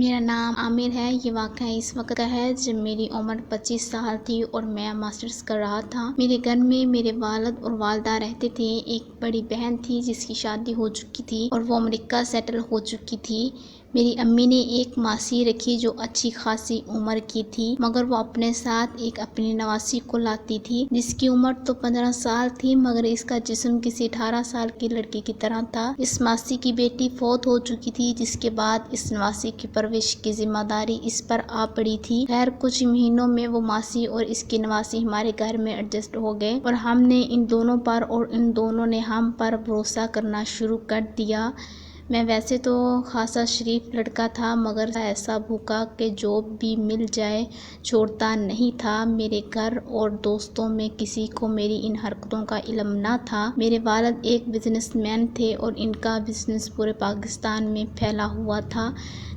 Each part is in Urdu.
میرا نام عامر ہے۔ یہ واقعہ اس وقت کا ہے جب میری عمر 25 سال تھی اور میں ماسٹرز کر رہا تھا۔ میرے گھر میں میرے والد اور والدہ رہتے تھے۔ ایک بڑی بہن تھی جس کی شادی ہو چکی تھی اور وہ امریکہ سیٹل ہو چکی تھی۔ میری امی نے ایک ماسی رکھی جو اچھی خاصی عمر کی تھی، مگر وہ اپنے ساتھ ایک اپنی نواسی کو لاتی تھی جس کی عمر تو 15 سال تھی، مگر اس کا جسم کسی 18 سال کی لڑکی کی طرح تھا۔ اس ماسی کی بیٹی فوت ہو چکی تھی، جس کے بعد اس نواسی کی پرورش کی ذمہ داری اس پر آ پڑی تھی۔ خیر کچھ مہینوں میں وہ ماسی اور اس کی نواسی ہمارے گھر میں ایڈجسٹ ہو گئے اور ہم نے ان دونوں پر اور ان دونوں نے ہم پر بھروسہ کرنا شروع کر دیا۔ میں ویسے تو خاصا شریف لڑکا تھا، مگر ایسا بھوکا کہ جو بھی مل جائے چھوڑتا نہیں تھا۔ میرے گھر اور دوستوں میں کسی کو میری ان حرکتوں کا علم نہ تھا۔ میرے والد ایک بزنس مین تھے اور ان کا بزنس پورے پاکستان میں پھیلا ہوا تھا،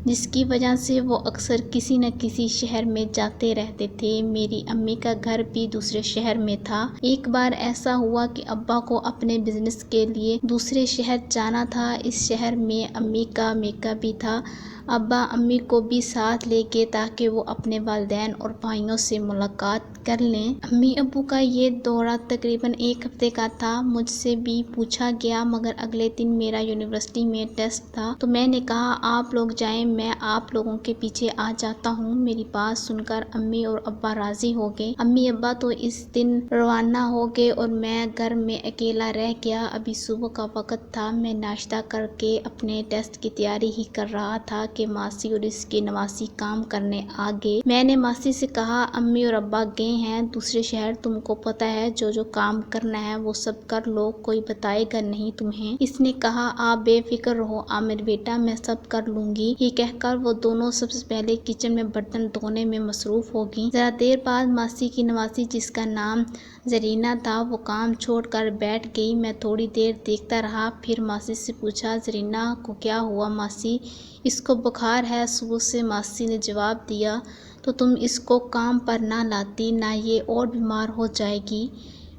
جس کی وجہ سے وہ اکثر کسی نہ کسی شہر میں جاتے رہتے تھے۔ میری امی کا گھر بھی دوسرے شہر میں تھا۔ ایک بار ایسا ہوا کہ ابا کو اپنے بزنس کے لیے دوسرے شہر جانا تھا۔ اس شہر میں امی کا میکہ بھی تھا۔ ابا امی کو بھی ساتھ لے گئے تاکہ وہ اپنے والدین اور بھائیوں سے ملاقات کر لیں۔ امی ابو کا یہ دورہ تقریباً ایک ہفتے کا تھا۔ مجھ سے بھی پوچھا گیا، مگر اگلے دن میرا یونیورسٹی میں ٹیسٹ تھا تو میں نے کہا آپ لوگ جائیں، میں آپ لوگوں کے پیچھے آ جاتا ہوں۔ میری بات سن کر امی اور ابا راضی ہو گئے۔ امی ابا تو اس دن روانہ ہو گئے اور میں گھر میں اکیلا رہ گیا۔ ابھی صبح کا وقت تھا۔ میں ناشتہ کر کے اپنے ٹیسٹ کی تیاری ہی کر رہا تھا کہ ماسی اور اس کی نواسی کام کرنے آ گئے۔ میں نے ماسی سے کہا امی اور ابا گئے ہیں دوسرے شہر، تم کو پتہ ہے جو کام کرنا ہے وہ سب کر لو، کوئی بتائے گا نہیں تمہیں۔ اس نے کہا آپ بے فکر رہو عامر بیٹا، میں سب کر لوں گی۔ یہ کہہ کر وہ دونوں سب سے پہلے کچن میں برتن دھونے میں مصروف ہو گئیں۔ ذرا دیر بعد ماسی کی نواسی جس کا نام زرینہ تھا وہ کام چھوڑ کر بیٹھ گئی۔ میں تھوڑی دیر دیکھتا رہا، پھر ماسی سے پوچھا زرینہ کو کیا ہوا ماسی؟ اس کو بخار ہے صبح سے، ماسی نے جواب دیا۔ تو تم اس کو کام پر نہ لاتی، نہ یہ اور بیمار ہو جائے گی۔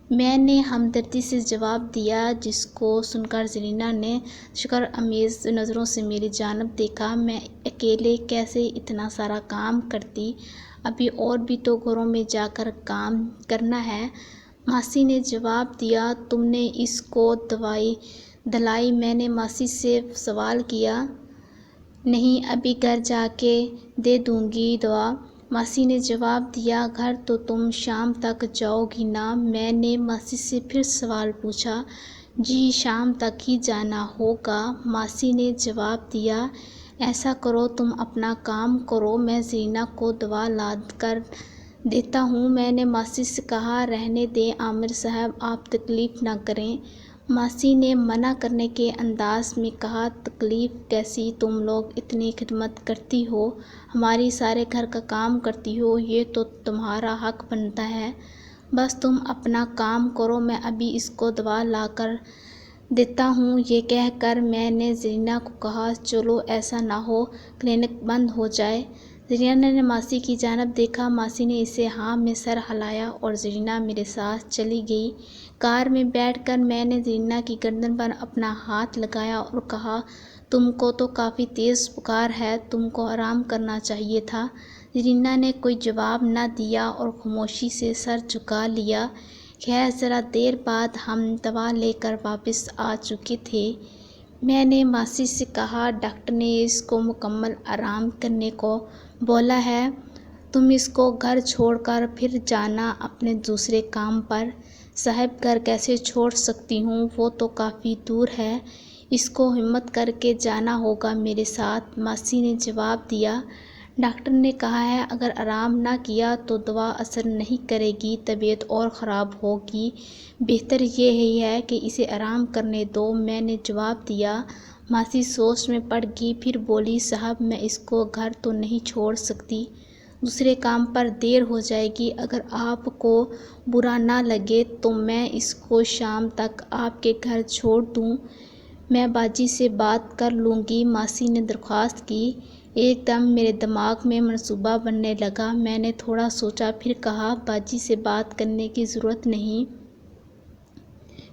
میں نے ہمدردی سے جواب دیا، جس کو سن کر زرینہ نے شکر آمیز نظروں سے میری جانب دیکھا۔ میں اکیلے کیسے اتنا سارا کام کرتی؟ ابھی اور بھی تو گھروں میں جا کر کام کرنا ہے۔ ماسی نے جواب دیا تم نے اس کو دوائی دلائی؟ میں نے ماسی سے سوال کیا۔ نہیں، ابھی گھر جا کے دے دوں گی دوا، ماسی نے جواب دیا۔ گھر تو تم شام تک جاؤ گی نا؟ میں نے ماسی سے پھر سوال پوچھا۔ جی شام تک ہی جانا ہوگا، ماسی نے جواب دیا۔ ایسا کرو تم اپنا کام کرو، میں زرینہ کو دوا لا کر دیتا ہوں۔ میں نے ماسی سے کہا رہنے دیں عامر صاحب، آپ تکلیف نہ کریں۔ ماسی نے منع کرنے کے انداز میں کہا تکلیف کیسی؟ تم لوگ اتنی خدمت کرتی ہو، ہماری سارے گھر کا کام کرتی ہو، یہ تو تمہارا حق بنتا ہے۔ بس تم اپنا کام کرو، میں ابھی اس کو دوا لا کر دیتا ہوں۔ یہ کہہ کر میں نے زرینہ کو کہا چلو ایسا نہ ہو کلینک بند ہو جائے۔ زرینہ نے ماسی کی جانب دیکھا، ماسی نے اسے ہاں میں سر ہلایا اور زرینہ میرے ساتھ چلی گئی۔ کار میں بیٹھ کر میں نے زرینہ کی گردن پر اپنا ہاتھ لگایا اور کہا تم کو تو کافی تیز بخار ہے، تم کو آرام کرنا چاہیے تھا۔ زرینہ نے کوئی جواب نہ دیا اور خاموشی سے سر جھکا لیا۔ خیر ذرا دیر بعد ہم دوا لے کر واپس آ چکے تھے۔ میں نے ماسی سے کہا ڈاکٹر نے اس کو مکمل آرام کرنے کو بولا ہے، تم اس کو گھر چھوڑ کر پھر جانا اپنے دوسرے کام پر۔ صاحب گھر کیسے چھوڑ سکتی ہوں، وہ تو کافی دور ہے، اس کو ہمت کر کے جانا ہوگا میرے ساتھ، ماسی نے جواب دیا۔ ڈاکٹر نے کہا ہے اگر آرام نہ کیا تو دوا اثر نہیں کرے گی، طبیعت اور خراب ہوگی، بہتر یہی ہے کہ اسے آرام کرنے دو، میں نے جواب دیا۔ ماسی سوچ میں پڑ گئی، پھر بولی صاحب میں اس کو گھر تو نہیں چھوڑ سکتی، دوسرے کام پر دیر ہو جائے گی، اگر آپ کو برا نہ لگے تو میں اس کو شام تک آپ کے گھر چھوڑ دوں، میں باجی سے بات کر لوں گی، ماسی نے درخواست کی۔ ایک دم میرے دماغ میں منصوبہ بننے لگا۔ میں نے تھوڑا سوچا پھر کہا باجی سے بات کرنے کی ضرورت نہیں،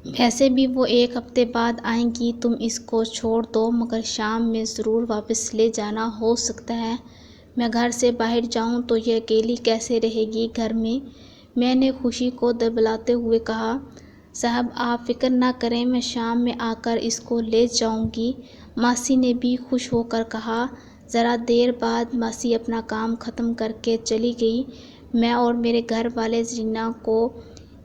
ویسے بھی وہ 1 ہفتے بعد آئیں گی، تم اس کو چھوڑ دو، مگر شام میں ضرور واپس لے جانا۔ ہو سکتا ہے میں گھر سے باہر جاؤں تو یہ اکیلی کیسے رہے گی گھر میں؟ میں نے خوشی کو دبلاتے ہوئے کہا۔ صاحب آپ فکر نہ کریں، میں شام میں آ کر اس کو لے جاؤں گی، ماسی نے بھی خوش ہو کر کہا۔ ذرا دیر بعد ماسی اپنا کام ختم کر کے چلی گئی۔ میں اور میرے گھر والے زرینہ کو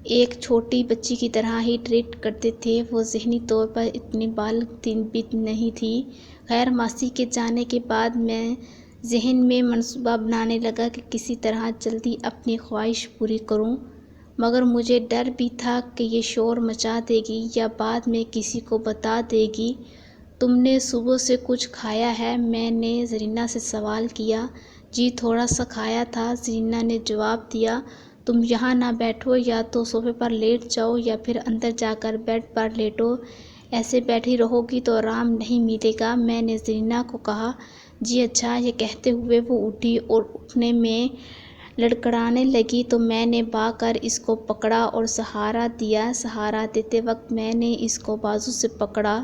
ایک چھوٹی بچی کی طرح ہی ٹریٹ کرتے تھے، وہ ذہنی طور پر اتنی بالغ بھی نہیں تھی۔ خیر ماسی کے جانے کے بعد میں ذہن میں منصوبہ بنانے لگا کہ کسی طرح جلدی اپنی خواہش پوری کروں، مگر مجھے ڈر بھی تھا کہ یہ شور مچا دے گی یا بعد میں کسی کو بتا دے گی۔ تم نے صبح سے کچھ کھایا ہے؟ میں نے زرینہ سے سوال کیا۔ جی تھوڑا سا کھایا تھا، زرینہ نے جواب دیا۔ تم یہاں نہ بیٹھو، یا تو صوفے پر لیٹ جاؤ یا پھر اندر جا کر بیڈ پر لیٹو، ایسے بیٹھی رہو گی تو آرام نہیں ملے گا، میں نے زرینہ کو کہا۔ جی اچھا، یہ کہتے ہوئے وہ اٹھی اور اٹھنے میں لڑکھڑانے لگی تو میں نے بھاگ کر اس کو پکڑا اور سہارا دیا۔ سہارا دیتے وقت میں نے اس کو بازو سے پکڑا۔